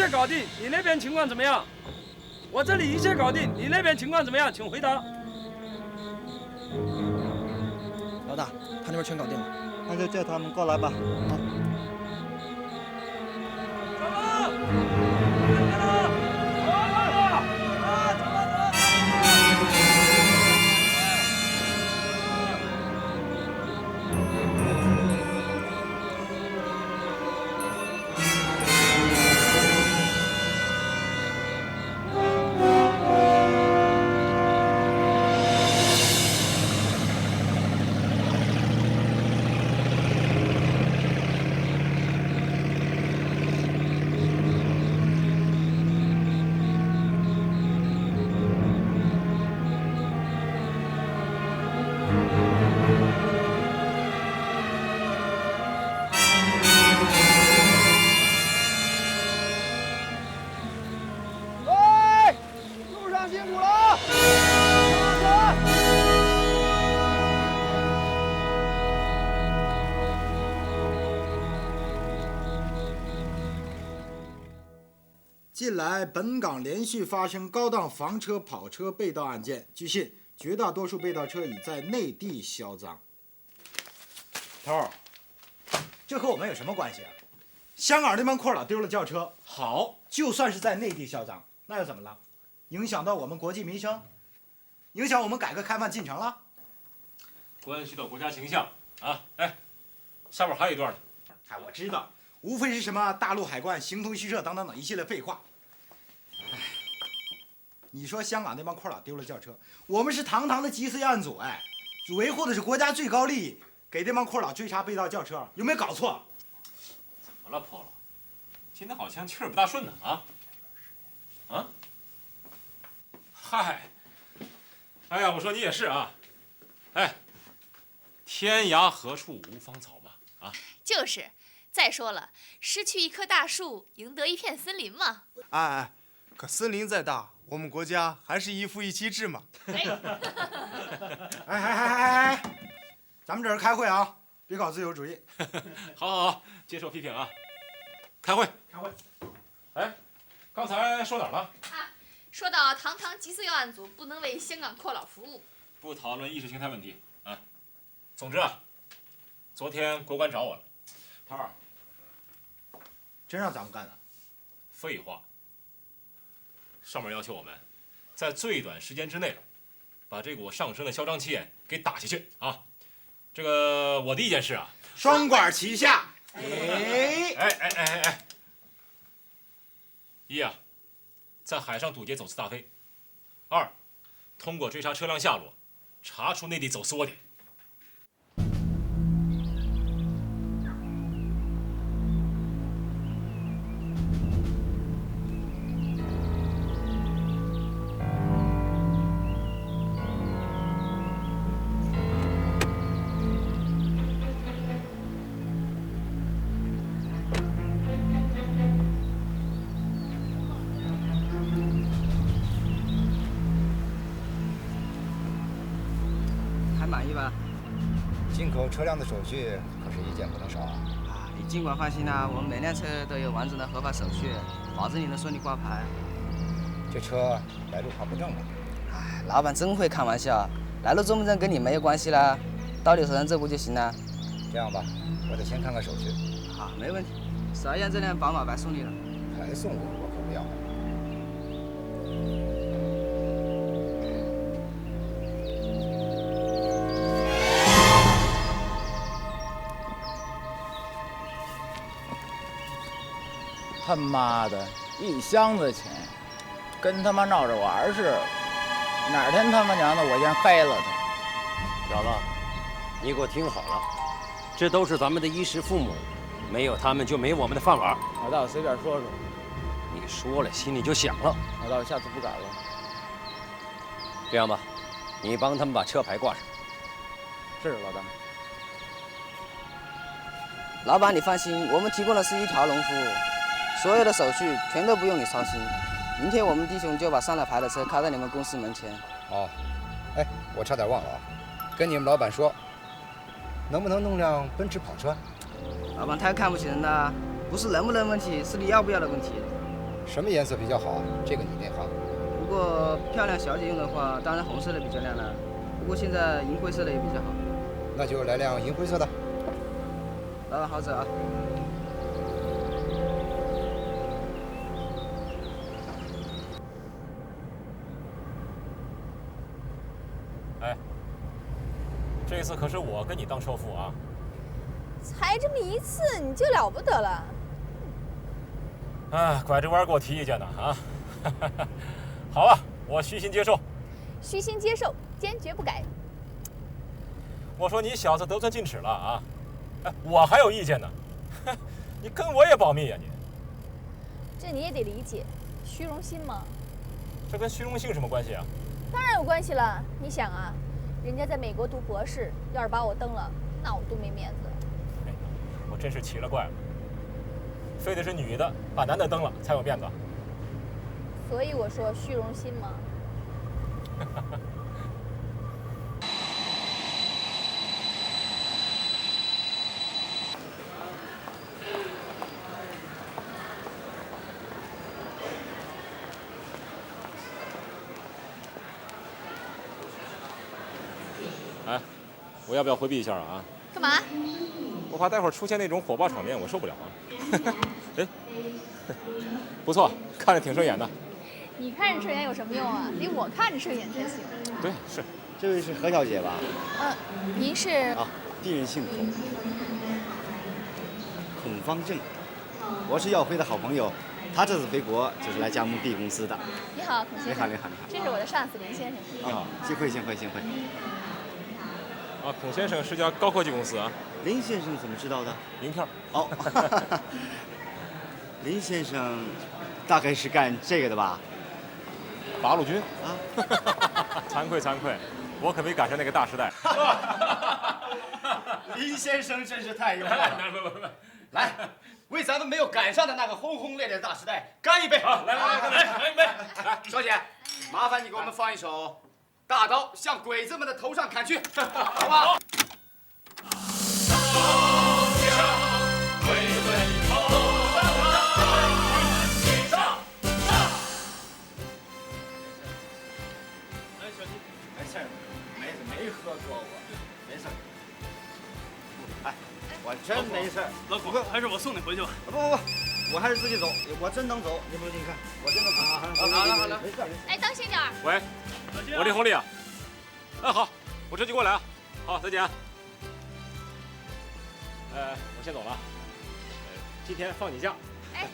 切搞定，你那边情况怎么样？我这里一切搞定，你那边情况怎么样？请回答。老大，他那边全搞定了，那就叫他们过来吧。好。走了，来了，走了。近来本港连续发生高档房车、跑车被盗案件，据悉，绝大多数被盗车已在内地销赃。头儿，这和我们有什么关系啊？香港那帮阔佬丢了轿车，好，就算是在内地销赃，那又怎么了？影响到我们国计民生，影响我们改革开放进程了？关系到国家形象啊！哎，下边还有一段呢。哎，我知道，无非是什么大陆海关形同虚设等等等一系列废话。哎，你说香港那帮阔佬丢了轿车，我们是堂堂的缉案组，哎，维护的是国家最高利益，给这帮阔佬追查被盗轿车，有没有搞错？怎么了，破了？今天好像气儿不大顺呢啊？啊？嗨，哎呀，我说你也是啊，哎，天涯何处无芳草嘛，啊？就是。再说了，失去一棵大树，赢得一片森林嘛。哎，可森林再大，我们国家还是一夫一妻制嘛。哎，咱们这是开会啊，别搞自由主义。好，接受批评啊。开会。哎，刚才说哪儿了？啊，说到堂堂缉私要案组不能为香港阔佬服务，不讨论意识形态问题啊。总之啊，昨天国关找我了，涛儿。真让咱们干了？废话，上面要求我们在最短时间之内把这股上升的嚣张气焰给打下去啊！这个我的意见是啊，双管齐下。一啊，在海上堵截走私大飞；二，通过追查车辆下落，查出内地走私窝点。满意吧？进口车辆的手续可是一件不能少啊！你尽管放心啦，我们每辆车都有完整的合法手续，保证你能顺利挂牌。这车来路靠不正吗？老板真会开玩笑，来路正不正跟你没有关系啦，到你手上这步就行了。这样吧，我得先看看手续。好，没问题。12样这辆宝马白送你了。还送我可不要。他妈的，一箱子钱，跟他妈闹着玩似的。哪天他妈娘的我先黑了他！小子，你给我听好了，这都是咱们的衣食父母，没有他们就没我们的饭碗。老大，我随便说说。你说了，心里就想了。老大，我下次不敢了。这样吧，你帮他们把车牌挂上。是老大。老板，你放心，我们提供的是一条龙服务。所有的手续全都不用你操心，明天我们弟兄就把上了牌的车开到你们公司门前。哦，哎，我差点忘了啊，跟你们老板说，能不能弄辆奔驰跑车？老板太看不起人了，不是能不能问题，是你要不要的问题。什么颜色比较好？这个你内行。如果漂亮小姐用的话，当然红色的比较亮了。不过现在银灰色的也比较好。那就来辆银灰色的。老板好走啊。哎，这次可是我跟你当车夫啊！才这么一次你就了不得了？哎，拐着弯给我提意见呢啊！好啊，我虚心接受。虚心接受，坚决不改。我说你小子得寸进尺了啊！哎，我还有意见呢，你跟我也保密呀你！这你也得理解，虚荣心嘛。这跟虚荣心有什么关系啊？当然有关系了。你想啊，人家在美国读博士，要是把我蹬了，那我多没面子。哎，我真是奇了怪了，非得是女的把男的蹬了才有面子。所以我说虚荣心嘛。哎，我要不要回避一下啊？干嘛？我怕待会儿出现那种火爆场面，我受不了啊！哎，不错，看着挺顺眼的。你看着顺眼有什么用啊？得我看着顺眼才行。对，是。这位是何小姐吧？您是？啊，鄙人姓孔，孔方正，我是耀辉的好朋友，他这次回国就是来加盟 B 公司的。你好，孔先生。你好，你好，你好。这是我的上司林先生。你好，幸会，幸会，幸会。啊，孔先生是家高科技公司啊。林先生怎么知道的？名片。哦，林先生大概是干这个的吧？八路军啊，惭愧惭愧，我可没赶上那个大时代。林先生真是太幽默了。来，为咱们没有赶上的那个轰轰烈烈的大时代干一杯！好，来，干一杯！来，小姐，麻烦你给我们放一首《大刀向鬼子们的头上砍去》，好吧？没喝过我，没事。哎，我真没事。老孔，还是我送你回去吧。不，我还是自己走，我真能走。你不信你看，我真能走。好了，没事。哎，当心点儿。喂，我李红丽啊。哎，好，我这就过来啊。好，再见。我先走了。今天放你假。哎。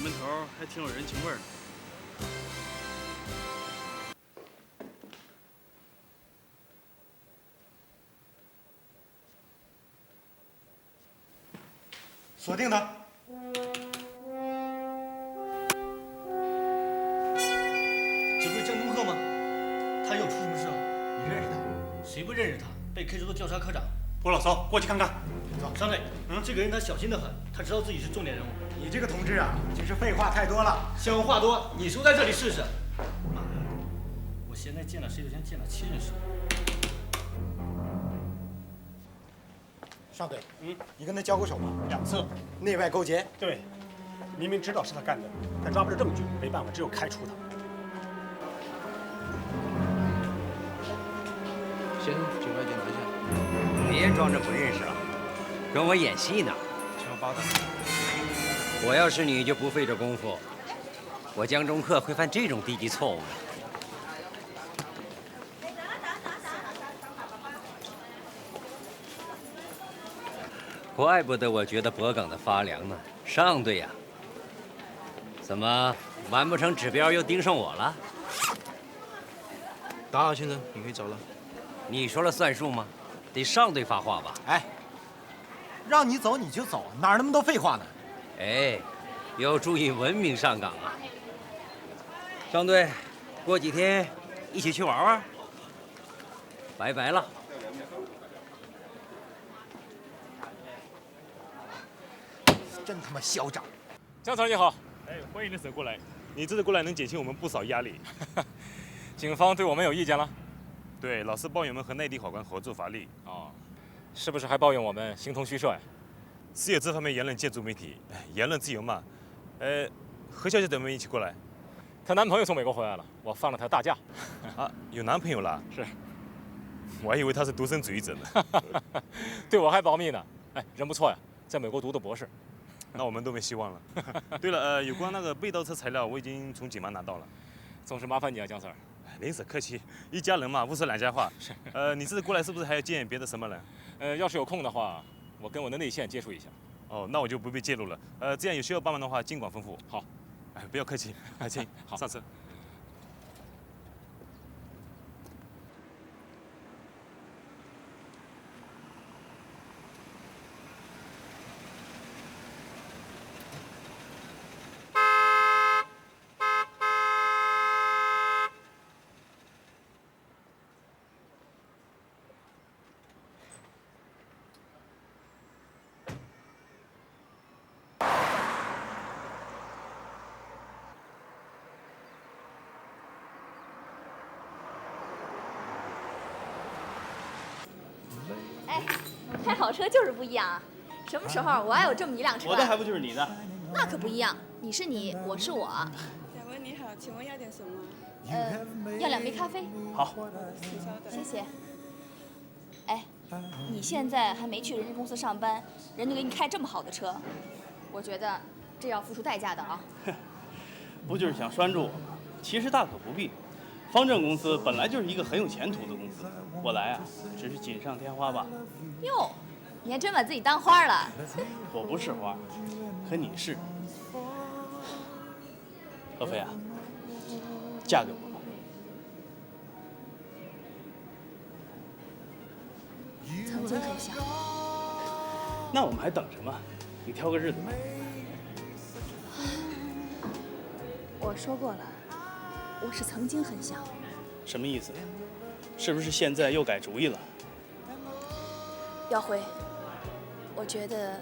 你们头还挺有人情味儿的。锁定他。这不是郑东鹤吗？他又出什么事了？你认识他？谁不认识他？被开除的调查科长。不老骚，过去看看。走，上队。这个人他小心得很，他知道自己是重点人物。你这个同志啊，真是废话太多了。像话多，你说在这里试试。妈呀！我现在见了谁就像见了亲人似的。上队，你跟他交过手吗？2次，内外勾结。对，明明知道是他干的，但抓不着证据，没办法，只有开除他。先生，警外检查一下。别装着不认识了，跟我演戏呢。王八蛋！我要是你就不费这功夫。我江中客会犯这种低级错误吗？怪不得我觉得脖梗子发凉呢。上队呀，怎么完不成指标又盯上我了？打扰先生，你可以走了。你说了算数吗？得上队发话吧？哎，让你走你就走，哪那么多废话呢？哎，要注意文明上岗啊！上队，过几天一起去玩玩。拜拜了。真他妈嚣张！江词你好。哎，欢迎你走过来。你这次过来能减轻我们不少压力。警方对我们有意见了？对，老是抱怨我们和内地法官合作乏力。哦，是不是还抱怨我们形同虚设呀？是有这方面言论借助媒体，言论自由嘛。何小姐怎么一起过来？她男朋友从美国回来了，我放了她大假。啊，有男朋友了？是。我还以为他是独身主义者呢。对我还保密呢。哎，人不错呀，在美国读的博士。那我们都没希望了。对了，有关那个被盗车材料，我已经从警方拿到了。总是麻烦你啊，江 Sir。没事，客气。一家人嘛，勿说两家话。是。你这次过来是不是还要见别的什么人？要是有空的话，我跟我的内线接触一下。哦，那我就不被介入了。这样有需要帮忙的话，尽管吩咐。好。哎，不要客气。请好，上车。哎，开好车就是不一样啊！什么时候我还有这么一辆车？我的还不就是你的？那可不一样，你是你，我是我。两位你好，请问要点什么？要2杯咖啡。好，请稍等。谢谢。哎，你现在还没去人家公司上班，人家给你开这么好的车，我觉得这要付出代价的啊。不就是想拴住我吗？其实大可不必。方正公司本来就是一个很有前途的公司，我来啊，只是锦上添花罢了。哟，你还真把自己当花了。我不是花，可你是。何飞啊，嫁给我吧。曾经很想。那我们还等什么？你挑个日子吧。我说过了，我是曾经很想。什么意思？是不是现在又改主意了？耀辉，我觉得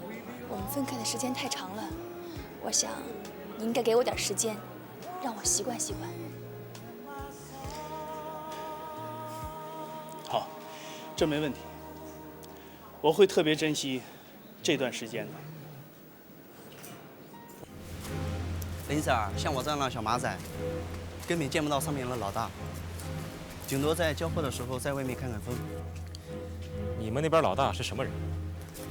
我们分开的时间太长了，我想你应该给我点时间，让我习惯习惯。好，这没问题。我会特别珍惜这段时间的。林 Sir，像我这样的小马仔，根本见不到上面的老大，顶多在交货的时候在外面看看风。你们那边老大是什么人？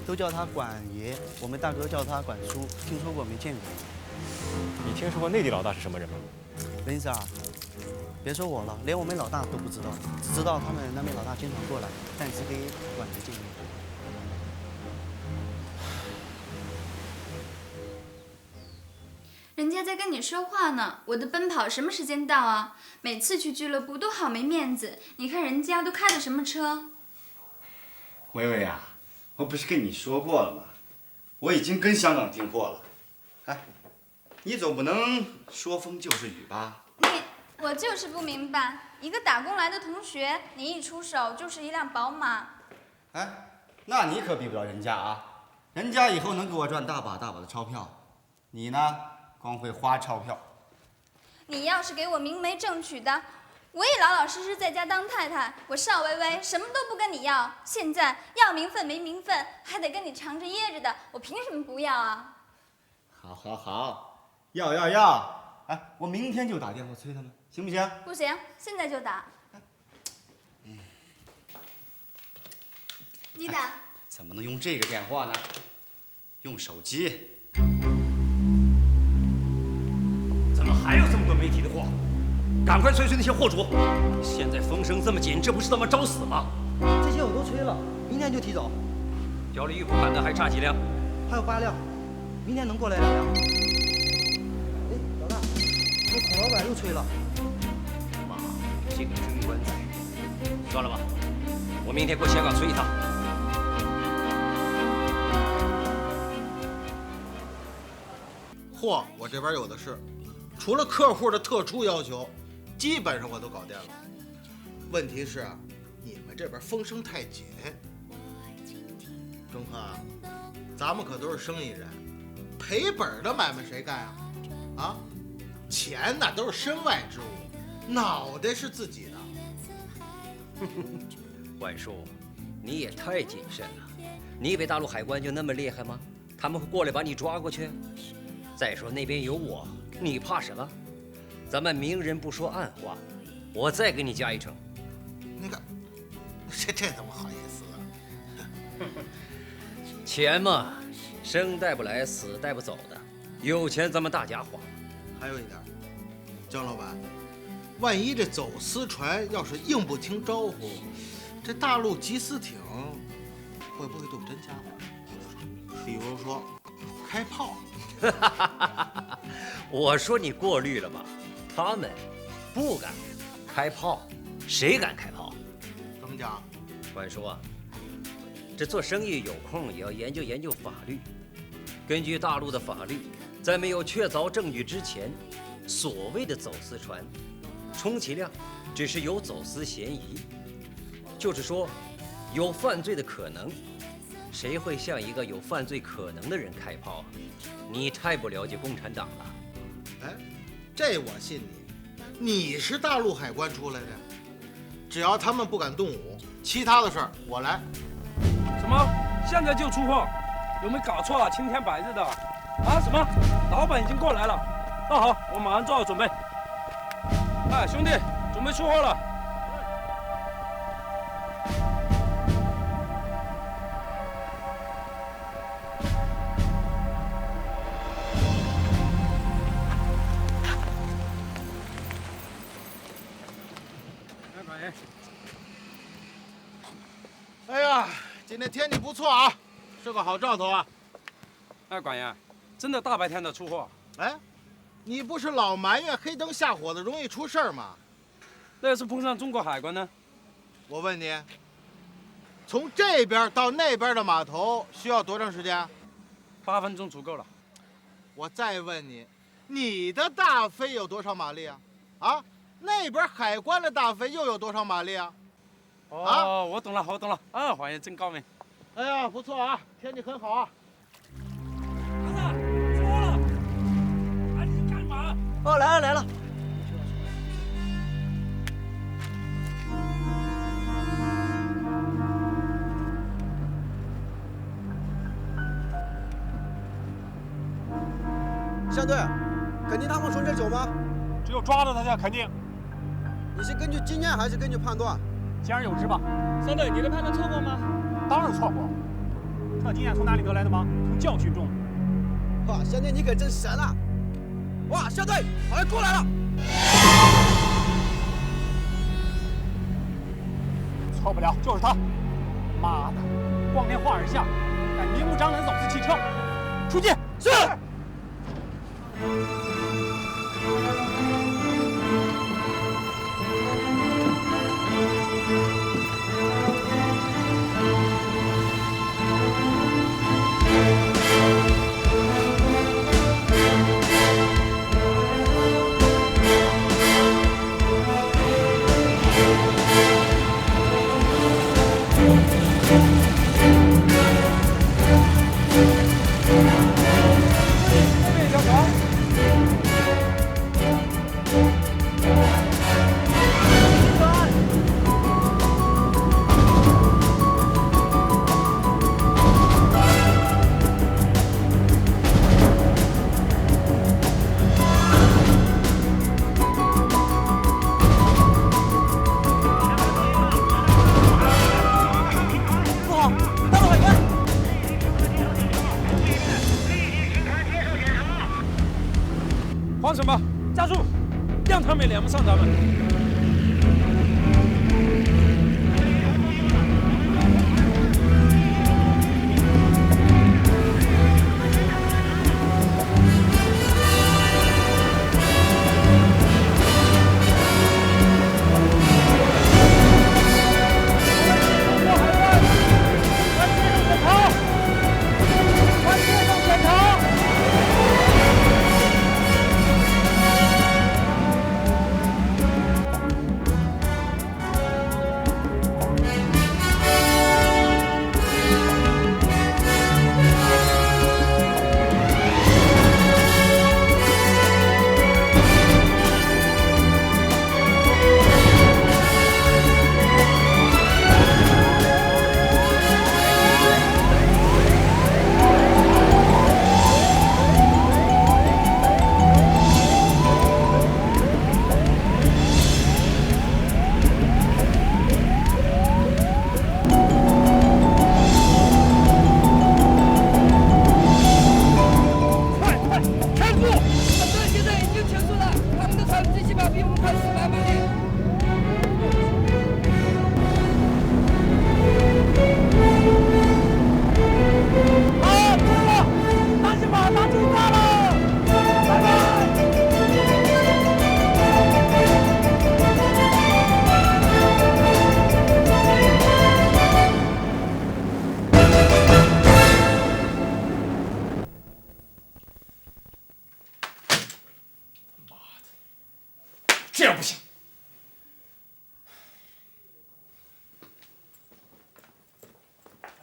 都叫他管爷，我们大哥叫他管叔，听说过没见过？你听说过内地老大是什么人吗？林 Sir，别说我了，连我们老大都不知道，只知道他们那边老大经常过来，但是跟管爷见面。人家在跟你说话呢，我的奔跑什么时间到啊？每次去俱乐部都好没面子。你看人家都开的什么车？薇薇啊，我不是跟你说过了吗？我已经跟香港订货了。哎，你总不能说风就是雨吧？我就是不明白，一个打工来的同学，你一出手就是一辆宝马。哎，那你可比不了人家啊！人家以后能给我赚大把大把的钞票，你呢？光会花钞票。你要是给我明媒正娶的，我也老老实实在家当太太。我邵薇薇什么都不跟你要，现在要名分没名分，还得跟你藏着掖着的，我凭什么不要啊？好，好，好，要！哎，我明天就打电话催他们，行不行？不行，现在就打。你打。怎么能用这个电话呢？用手机。怎么还有这么多媒体的货？赶快催那些货主！现在风声这么紧，这不是他妈找死吗？这些我都催了，明天就提走。调离玉湖盘的还差几辆？还有8辆，明天能过来2辆。哎，老大，我孔老板又催了。妈，这个军官仔，算了吧，我明天过香港催一趟。货我这边有的是，除了客户的特殊要求，基本上我都搞定了。问题是，你们这边风声太紧。钟科，咱们可都是生意人，赔本的买卖谁干啊？啊，钱那都是身外之物，脑袋是自己的。万叔，你也太谨慎了。你以为大陆海关就那么厉害吗？他们会过来把你抓过去？再说那边有我，你怕什么？咱们明人不说暗话，我再给你加一成。那个，这怎么好意思啊？钱嘛，生带不来，死带不走的。有钱咱们大家花。还有一点，姜老板，万一这走私船要是硬不听招呼，这大陆缉私艇会不会动真家伙？比如说开炮。我说你过虑了吧？他们不敢开炮，谁敢开炮？怎么讲？万叔啊，这做生意有空也要研究研究法律。根据大陆的法律，在没有确凿证据之前，所谓的走私船，充其量只是有走私嫌疑，就是说有犯罪的可能。谁会向一个有犯罪可能的人开炮啊？你太不了解共产党了。哎，这我信你，你是大陆海关出来的，只要他们不敢动武，其他的事儿我来。什么？现在就出货？有没有搞错啊？青天白日的啊？什么？老板已经过来了。那好，我马上做好准备。哎，兄弟，准备出货了。哎呀，今天天气不错啊，是个好兆头啊。哎，管员，真的大白天的出货？哎，你不是老埋怨黑灯瞎火的容易出事儿吗？那要是碰上中国海关呢？我问你，从这边到那边的码头需要多长时间？8分钟足够了。我再问你，你的大飞有多少马力啊？啊，那边海关的大飞又有多少马力啊？哦，我懂了，我懂了。啊，管员真高明。哎呀，不错啊，天气很好啊。儿子，出货了！哎，你干嘛？哦，来了来了。相对，肯定他们说这酒吗？只有抓到他才肯定。你是根据经验还是根据判断？兼而有之吧。相对，你的判断错过吗？当然错过。这经验从哪里得来的吗？从教训中。哇，相对你可真神啊！哇，相对，好像过来了。错不了，就是他。妈的，光天化日下，敢明目张胆走私汽车，出境！是。慌什么？加速，让他们连不上咱们。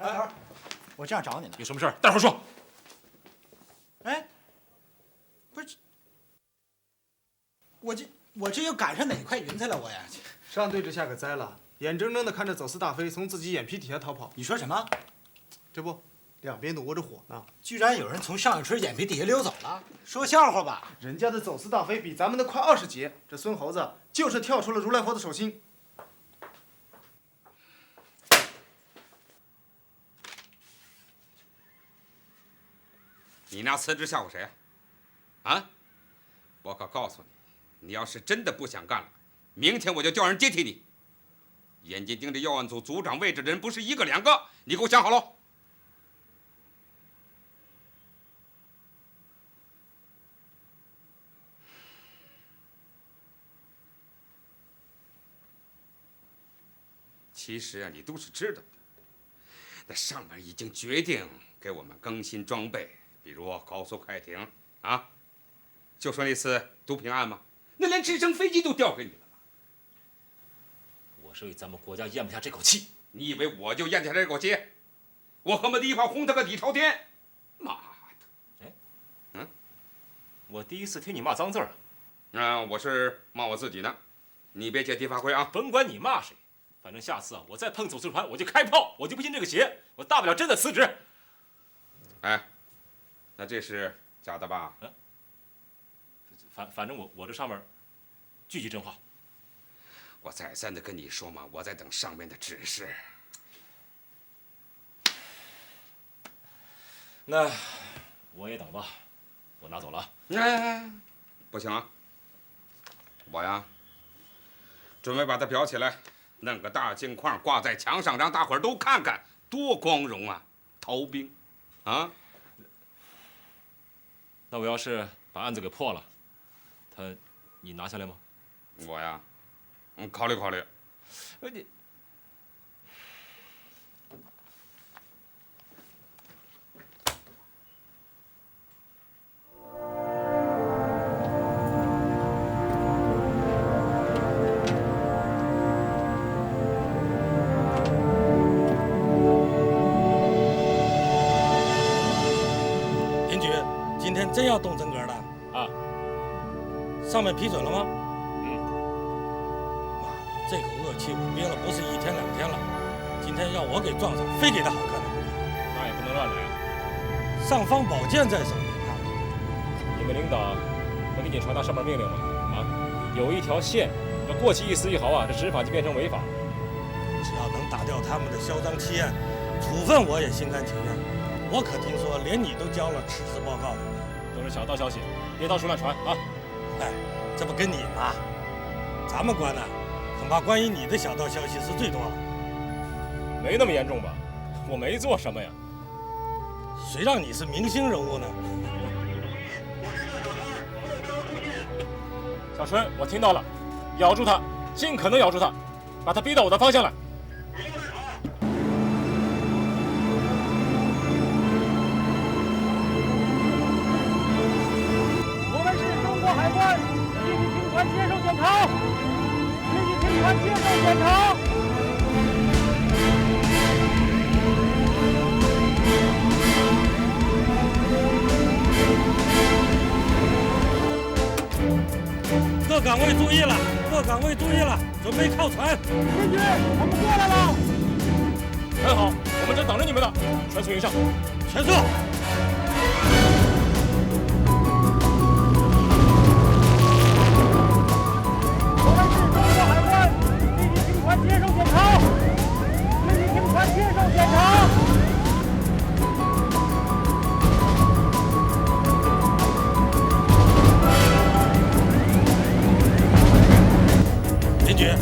哎，我这样找你呢。有什么事儿？待会儿说。哎，不是，我这又赶上哪块云彩了？我呀，上对着下可栽了，眼睁睁的看着走私大飞从自己眼皮底下逃跑。你说什么？这不，两边都窝着火呢。居然有人从尚有春眼皮底下溜走了？说笑话吧？人家的走私大飞比咱们的快20节，这孙猴子就是跳出了如来佛的手心。你拿辞职吓唬谁啊？啊！我可告诉你，你要是真的不想干了，明天我就叫人接替你。眼睛盯着要案组组长位置的人不是1个2个，你给我想好喽。其实啊，你都是知道的。那上面已经决定给我们更新装备，比如高速快艇啊。就说那次毒品案嘛，那连直升飞机都调给你了。我是为咱们国家咽不下这口气。你以为我就咽下这口气？我恨不得一炮轰他个底朝天！妈的！哎，我第一次听你骂脏字儿。我是骂我自己呢，你别借题发挥啊！甭管你骂谁。反正下次啊，我再碰走私船，我就开炮，我就不信这个邪，我大不了真的辞职。哎，那这是假的吧？反正我这上面句句真话。我再三的跟你说嘛，我在等上面的指示。那我也等吧，我拿走了。哎，不行啊，我呀，准备把它裱起来。弄个大镜框挂在墙上，让大伙儿都看看，多光荣啊！逃兵，啊！那我要是把案子给破了，你拿下来吗？我呀，考虑考虑。你真要动真格的啊？上面批准了吗？妈的，这口恶气我憋了不是1天2天了，今天要我给撞上，非给他好看的不可。那也不能乱来啊！尚方宝剑在手，你们领导没给你传达上面命令吗？啊，有一条线，要过去1丝1毫啊，这执法就变成违法。只要能打掉他们的嚣张气焰，处分我也心甘情愿。我可听说连你都交了辞职报告了。都是小道消息，别到处乱传啊！哎，这不跟你吗？咱们关呢，恐怕关于你的小道消息是最多了。没那么严重吧？我没做什么呀。谁让你是明星人物呢？小春，我听到了，咬住他，尽可能咬住他，把他逼到我的方向来。海关，立即停船接受检查！立即停船接受检查！各岗位注意了，各岗位注意了，准备靠船。天军，我们过来了。很好，我们正等着你们呢，全速迎上，全速。接受检查，立即停船接受检查。林局，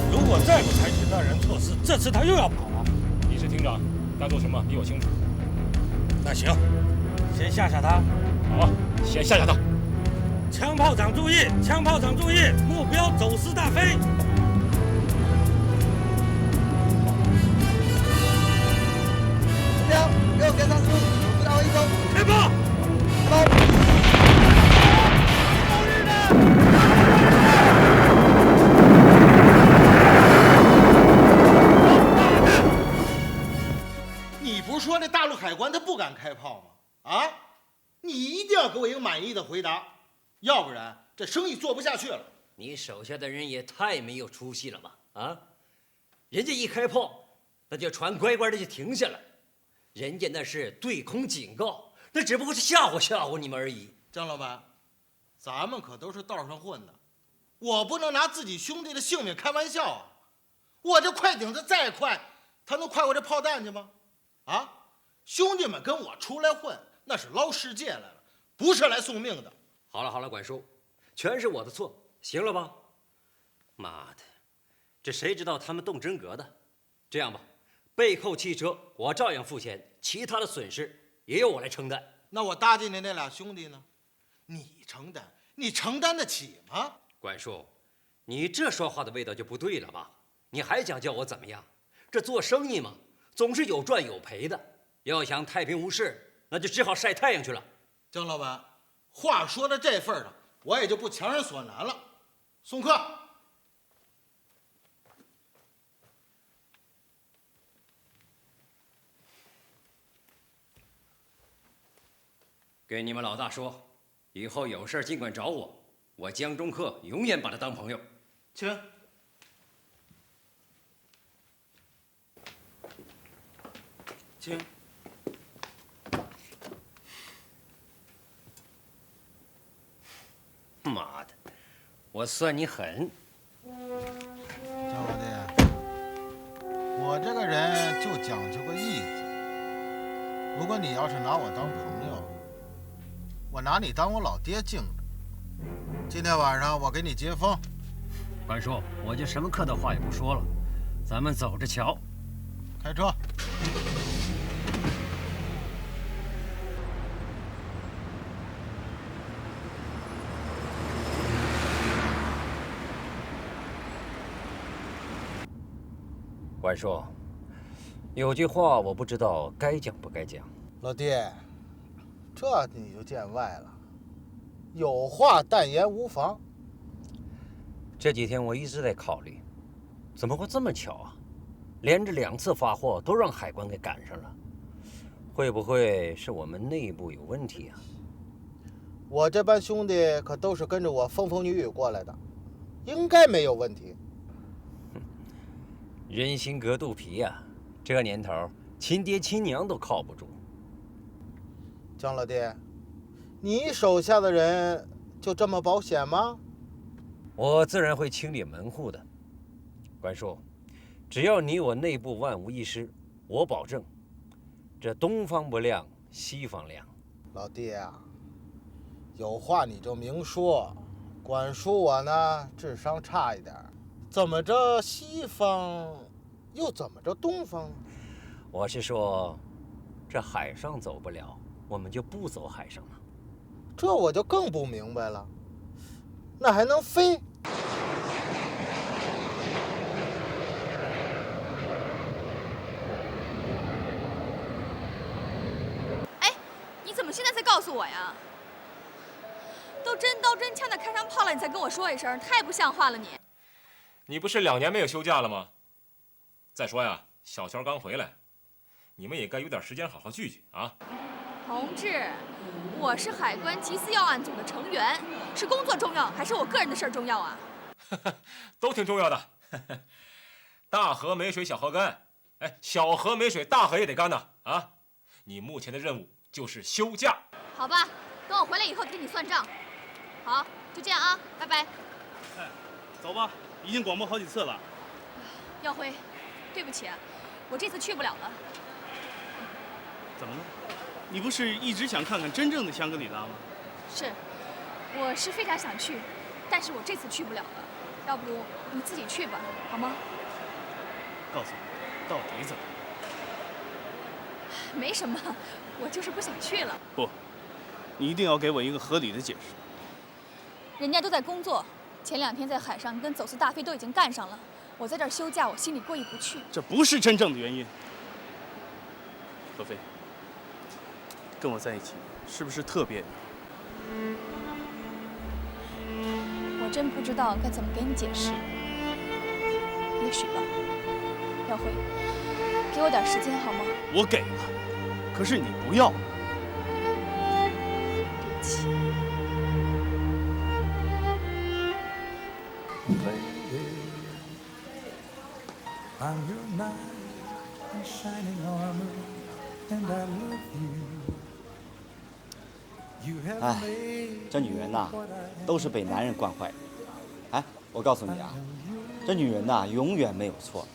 如果再不采取断然措施，这次他又要跑了。你是厅长，该做什么比我清楚。那行，先吓吓他。好，先吓吓他。枪炮长注意，枪炮长注意，目标走私大飞。给我跟上速，知道我一走。开炮！开炮！你不说那大陆海关他不敢开炮吗？啊，你一定要给我一个满意的回答，要不然这生意做不下去了。你手下的人也太没有出息了吧？啊，人家一开炮，那就船乖乖的就停下了，人家那是对空警告，那只不过是吓唬吓唬你们而已。张老板，咱们可都是道上混的，我不能拿自己兄弟的性命开玩笑啊！我这快艇子再快，他能快过这炮弹去吗？啊，兄弟们跟我出来混，那是捞世界来了，不是来送命的。好了好了，管叔，全是我的错，行了吧？妈的，这谁知道他们动真格的？这样吧，被扣汽车我照样付钱，其他的损失也由我来承担。那我搭进来那俩兄弟呢？你承担，你承担得起吗？管叔，你这说话的味道就不对了吧？你还想叫我怎么样？这做生意嘛，总是有赚有赔的。要想太平无事，那就只好晒太阳去了。张老板，话说到这份上，我也就不强人所难了。送客。跟你们老大说，以后有事尽管找我，我江中客永远把他当朋友。请。请。妈的，我算你狠！张老弟，我这个人就讲究个义字。如果你要是拿我当朋友，我拿你当我老爹敬着。今天晚上我给你接风。管叔，我就什么客套话也不说了，咱们走着瞧。开车。管叔，有句话我不知道该讲不该讲。老弟，这你就见外了。有话但言无妨。这几天我一直在考虑，怎么会这么巧啊？连着2次发货都让海关给赶上了，会不会是我们内部有问题啊？我这班兄弟可都是跟着我风风雨雨过来的，应该没有问题。人心隔肚皮呀，这年头亲爹亲娘都靠不住。张老弟，你手下的人就这么保险吗？我自然会清理门户的。管叔，只要你我内部万无一失，我保证，这东方不亮西方亮。老弟啊，有话你就明说。管叔我呢，智商差一点，怎么着西方，又怎么着东方？我是说，这海上走不了，我们就不走海上了。这我就更不明白了，那还能飞？哎，你怎么现在才告诉我呀？都真刀真枪的开上炮了，你才跟我说一声，太不像话了你！你不是2年没有休假了吗？再说呀，小乔刚回来，你们也该有点时间好好聚聚啊。同志，我是海关缉私要案组的成员，是工作重要还是我个人的事儿重要啊？都挺重要的。大河没水小河干，哎，小河没水大河也得干呐啊！你目前的任务就是休假。好吧，等我回来以后跟你算账。好，就这样啊，拜拜。哎，走吧，已经广播好几次了。耀辉，对不起，我这次去不了了。怎么了？你不是一直想看看真正的香格里拉吗？是，我是非常想去，但是我这次去不了了。要不你自己去吧，好吗？告诉我，到底怎么了？没什么，我就是不想去了。不，你一定要给我一个合理的解释。人家都在工作，前2天在海上跟走私大飞都已经干上了，我在这儿休假，我心里过意不去。这不是真正的原因。何飞，跟我在一起是不是特别？我真不知道该怎么给你解释。也许吧，耀辉，给我点时间好吗？我给了。可是你不要。哎，这女人呐，都是被男人惯坏的。哎，我告诉你啊，这女人呐，永远没有错。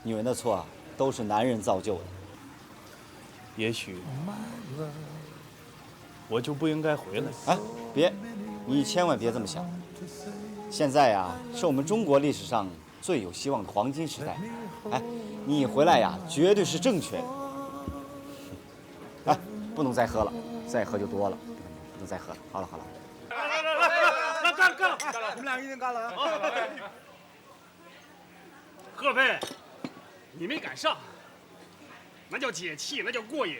女人的错啊，都是男人造就的。也许我就不应该回来。哎，别，你千万别这么想。现在呀，是我们中国历史上最有希望的黄金时代。哎，你回来呀，绝对是正确的。哎，不能再喝了，再喝就多了，不能再喝了。好了好了。来，干了！你们俩一定干了啊！贺飞，你没赶上，那叫解气，那叫过瘾。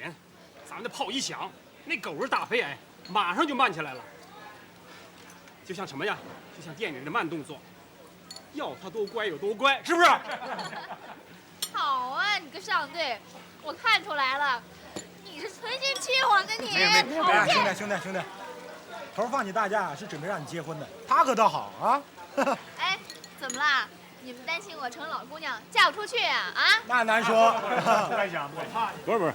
咱们的炮一响，那狗日大飞矮马上就慢起来了，就像什么呀？就像电影里的慢动作，要他多乖有多乖，是不是？好啊，你个上队，我看出来了，你是存心气我呢你。没有，兄弟，头放你大假是准备让你结婚的，他可倒好啊。哎，怎么啦？你们担心我成老姑娘嫁不出去啊？啊？那难说。不敢想，我怕。不是，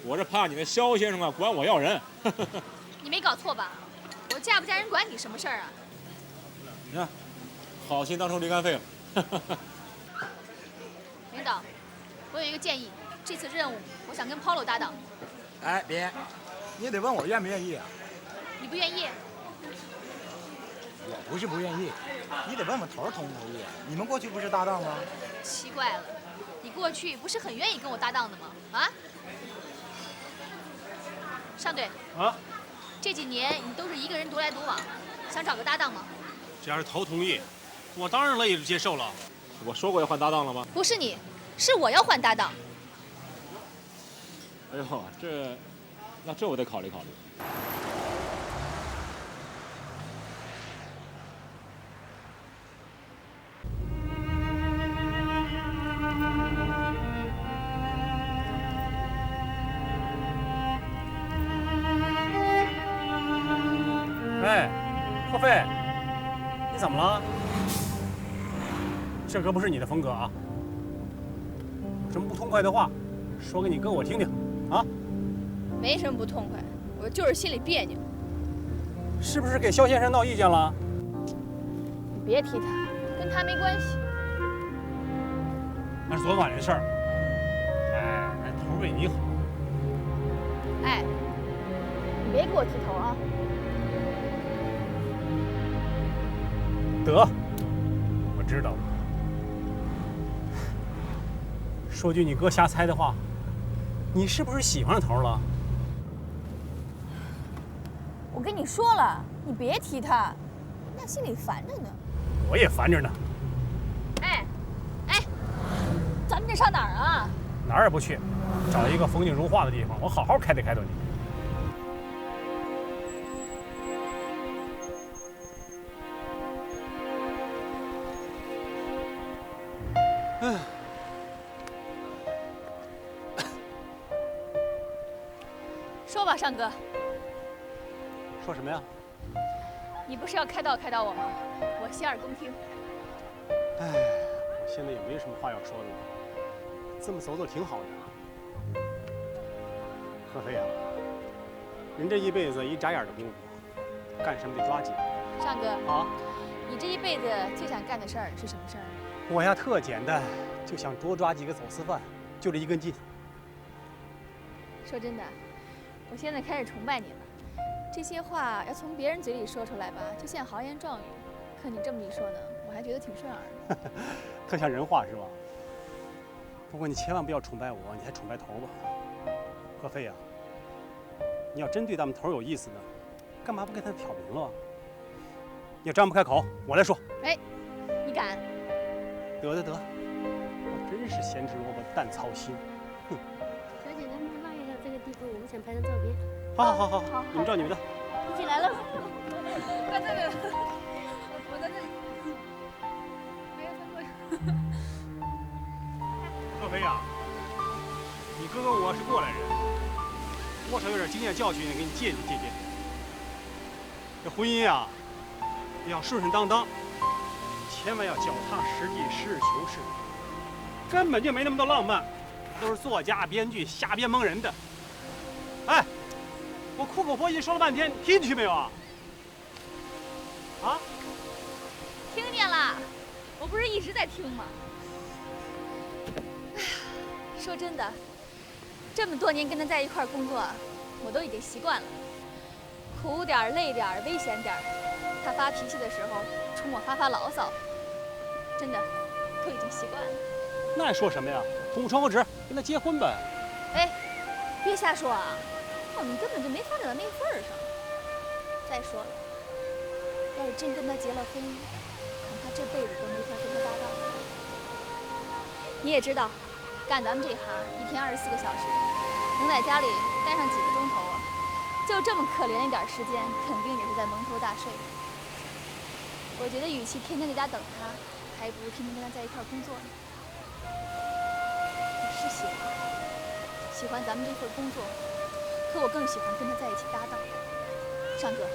我是怕你那肖先生啊管我要人。你没搞错吧？我嫁不嫁人管你什么事儿啊？你看，好心当成驴肝肺了。领导，我有一个建议，这次任务我想跟 Polo 搭档。哎，别，你得问我愿不愿意啊。你不愿意？我不是不愿意，你得问问头同不同意。你们过去不是搭档吗？奇怪了，你过去不是很愿意跟我搭档的吗？啊？上队啊，这几年你都是一个人独来独往，想找个搭档吗？只要是头同意，我当然乐意接受了。我说过要换搭档了吗？不是你，是我要换搭档。哎呦，这我得考虑考虑。哎，贺飞，你怎么了？这可不是你的风格啊！有什么不痛快的话，说给你哥我听听，啊？没什么不痛快，我就是心里别扭。是不是给肖先生闹意见了？你别提他，跟他没关系。那是昨晚的事儿。哎，那头为你好。哎，你别给我提头啊！得，我知道了。说句你哥瞎猜的话，你是不是喜欢上头了？我跟你说了，你别提他，那心里烦着呢。我也烦着呢。哎，咱们这上哪儿啊？哪儿也不去，找一个风景如画的地方，我好好开导开导你。说吧，尚哥，说什么呀？你不是要开导开导我吗？我洗耳恭听。哎，我现在也没什么话要说的了，这么走走挺好的。贺飞啊，人这一辈子一眨眼的功夫，干什么得抓紧。尚哥啊，你这一辈子最想干的事儿是什么事儿？我呀特简单，就想多抓几个走私犯，就这一根筋。说真的，我现在开始崇拜你了。这些话要从别人嘴里说出来吧，就像豪言壮语。可你这么一说呢，我还觉得挺顺耳的。特像人话是吧？不过你千万不要崇拜我，你还崇拜头吧。贺飞呀，你要真对咱们头有意思呢，干嘛不跟他挑明了？你要张不开口，我来说。哎，你敢？得，我真是闲吃萝卜淡操心。哼。小姐，能不能让一下这个地方，我们想拍张照片。好，你们照你们的。一起来了。快这边，我在这里。没有他过去。贺飞呀，你哥哥我是过来人，多少有点经验教训，给你借鉴借鉴。这婚姻啊，要顺顺当当，千万要脚踏实地，实事求是，根本就没那么多浪漫，都是作家编剧瞎编蒙人的。哎，我苦口婆心说了半天，听进去没有啊？啊？听见了，我不是一直在听吗？哎呀，说真的，这么多年跟他在一块儿工作，我都已经习惯了。苦点儿、累点儿、危险点儿，他发脾气的时候冲我发牢骚，真的都已经习惯了。那说什么呀？捅窗户纸，跟他结婚呗。哎，别瞎说啊！你根本就没发展到那份儿上。再说了，要是真跟他结了婚，恐怕这辈子都没法跟他搭档了。你也知道，干咱们这行一天24个小时，能在家里待上几个钟头啊？就这么可怜一点时间，肯定也是在蒙头大睡。我觉得，与其天天在家等他，还不如天天跟他在一块工作呢。我是喜欢咱们这份工作，可我更喜欢跟他在一起搭档。尚哥，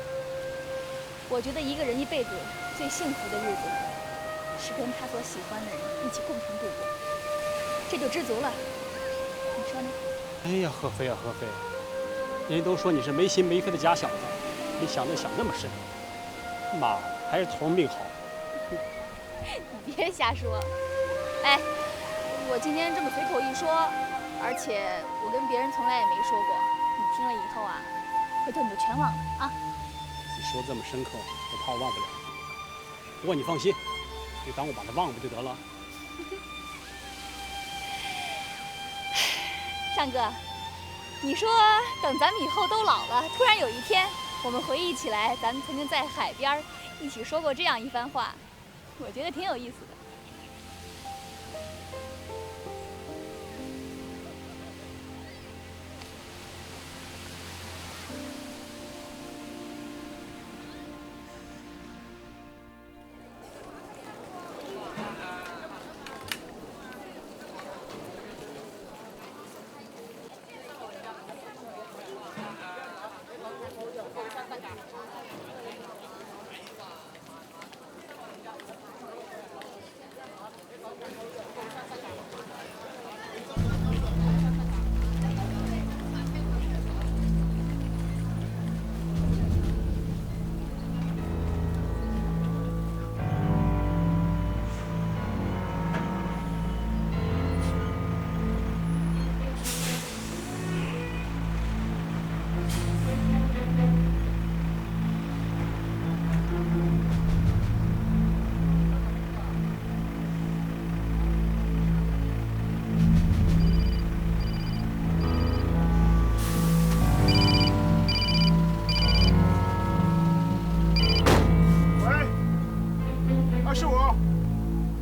我觉得一个人一辈子最幸福的日子，是跟他所喜欢的人一起共同度过，这就知足了。你说呢？哎呀，何飞啊，何飞！人家都说你是没心没肺的假小子，你想那么深，妈，还是头命好。你别瞎说。哎，我今天这么随口一说，而且我跟别人从来也没说过，你听了以后啊，回头你就全忘了啊。你说这么深刻，我怕我忘不了。不过你放心，就当我把它忘了不就得了？尚哥，你说等咱们以后都老了，突然有一天我们回忆起来，咱们曾经在海边一起说过这样一番话，我觉得挺有意思的。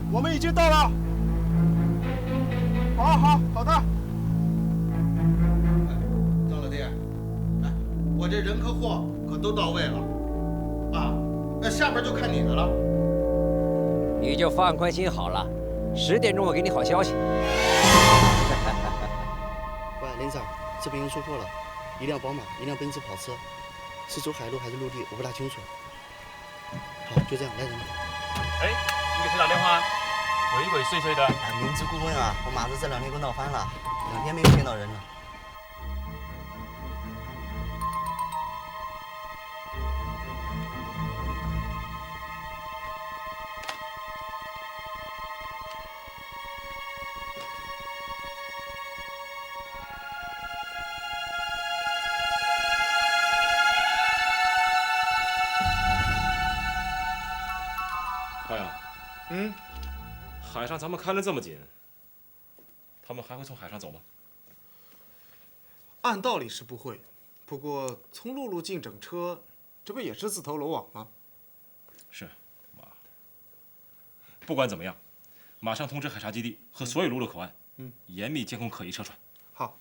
我们已经到了。好的。张老弟，哎，我这人和货可都到位了，啊，那下边就看你的了。你就放宽心好了，10点钟我给你好消息。喂，林子，这边又出货了，一辆宝马，一辆奔驰跑车，是走海路还是陆地，我不大清楚。好，就这样，来人。哎，你给谁打电话？鬼鬼祟祟的。明知故问啊！我马子这2天给我闹翻了，2天没有见到人了。太阳，海上咱们看得这么紧，他们还会从海上走吗？按道理是不会，不过从陆路进整车，这不也是自投罗网吗？是，妈的！不管怎么样，马上通知海沙基地和所有陆路口岸，严密监控可疑车船。好。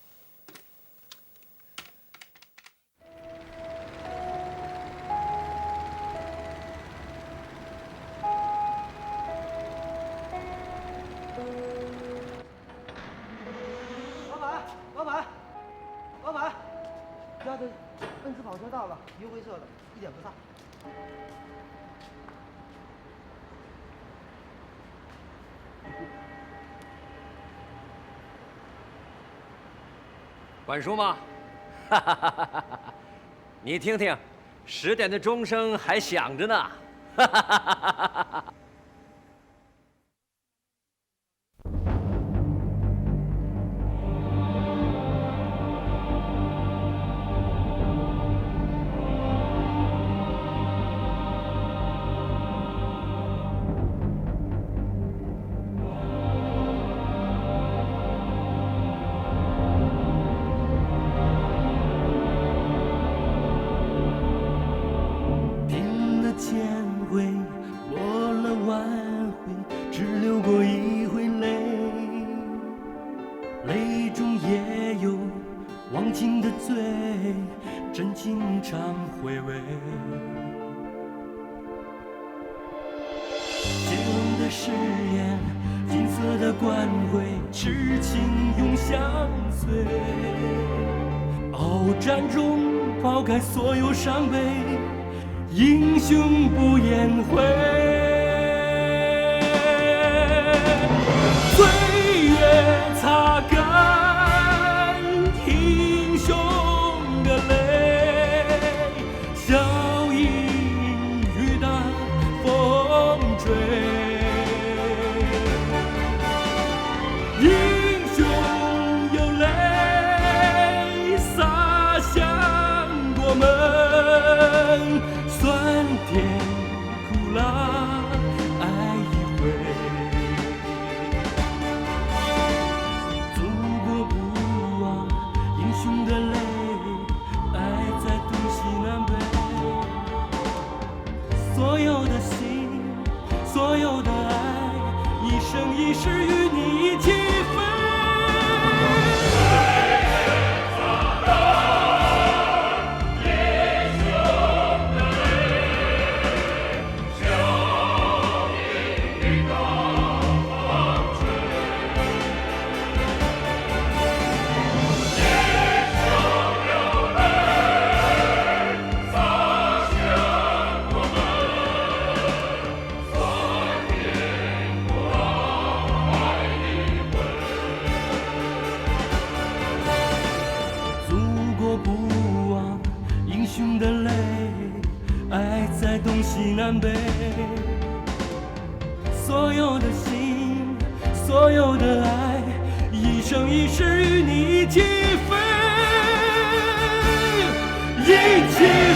老板，家的奔驰跑车到了，油灰色的，一点不差。管叔吗？哈哈哈哈哈！你听听，10点的钟声还响着呢。哈哈哈哈哈！所有伤悲，英雄不言悔。岁月擦干英雄的泪，笑迎雨打风吹。英雄有泪洒向我们，酸甜苦辣爱一回。祖国不忘英雄的泪，爱在东西南北。所有的心，所有的爱，一生一世与你一起飞。东西南北，所有的心，所有的爱，一生一世与你一起飞，一起飞。